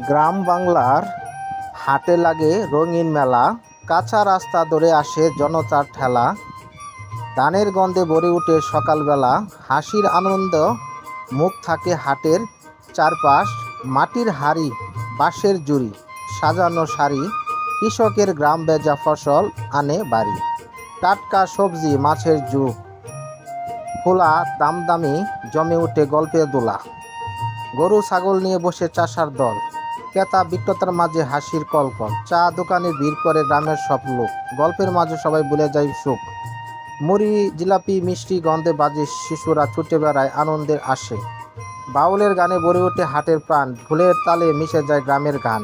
গ্রাম বাংলার হাটে লাগে রঙিন মেলা, কাঁচা রাস্তা ধরে আসে জনতার ঠেলা, ধানের গন্ধে ভরে ওঠে সকালবেলা, হাসির আনন্দ মুখ থাকে হাটের চারপাশ, মাটির হাড়ি বাঁশের জুড়ি সাজানো শাড়ি, কৃষকের গ্রাম ভেজা ফসল আনে বাড়ি, টাটকা সবজি মাছের জু খোলা দামদামি জমে ওঠে গল্পের দোলা, গরু ছাগল নিয়ে বসে চাষার দল, ক্রেতা বিক্রেতার মাঝে হাসির কলকল, চা দোকানে ভিড় করে গ্রামের সব লোক, গল্পের মাঝে সবাই ভুলে যায় সুখ, মুড়ি জিলাপি মিষ্টি গন্ধে বাজে শিশুরা ছুটে বেড়ায় আনন্দের আসে, বাউলের গানে ভরে ওঠে হাটের প্রাণ, ঢোলের তালে মিশে যায় গ্রামের গান,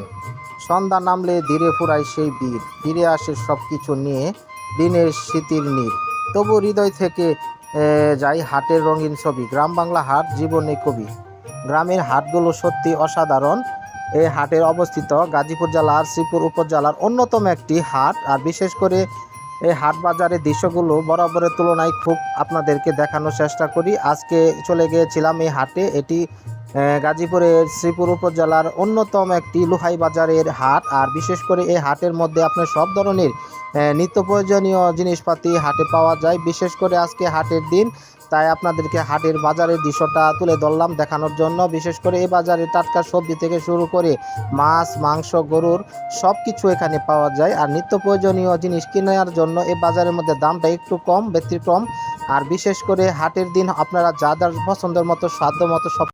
সন্ধ্যা নামলে ধীরে ফুরায় সেই বীর, ফিরে আসে সব কিছু নিয়ে দিনের স্মৃতির নীড়, তবু হৃদয় থেকে যায় হাটের রঙিন ছবি। গ্রাম বাংলা হাট জীবনে কবি। গ্রামের হাটগুলো সত্যি অসাধারণ। এই হাটের অবস্থিত গাজীপুর জেলার শ্রীপুর উপজেলার অন্যতম একটি হাট, আর বিশেষ করে এই হাট বাজারের দৃশ্যগুলো বরাবরের তুলনায় খুব আপনাদেরকে দেখানোর চেষ্টা করি। আজকে চলে গিয়েছিলাম এই হাটে। এটি গাজীপুরের শ্রীপুর উপজেলার অন্যতম একটি লোহাই বাজারের হাট, আর বিশেষ করে এই হাটের মধ্যে আপনার সব ধরনের নিত্য প্রয়োজনীয় জিনিসপাতি হাটে পাওয়া যায়। বিশেষ করে আজকে হাটের দিন, তাই আপনাদেরকে হাটের বাজারের দৃশ্যটা তুলে ধরলাম দেখানোর জন্য। বিশেষ করে এই বাজারে টাটকা সবজি থেকে শুরু করে মাছ মাংস গরুর সব কিছু এখানে পাওয়া যায়, আর নিত্য প্রয়োজনীয় জিনিস কেনার জন্য এই বাজারের মধ্যে দামটা একটু কম ব্যতিক্রম। আর বিশেষ করে হাটের দিন আপনারা যা যা পছন্দের মতো সাধ্য মতো সব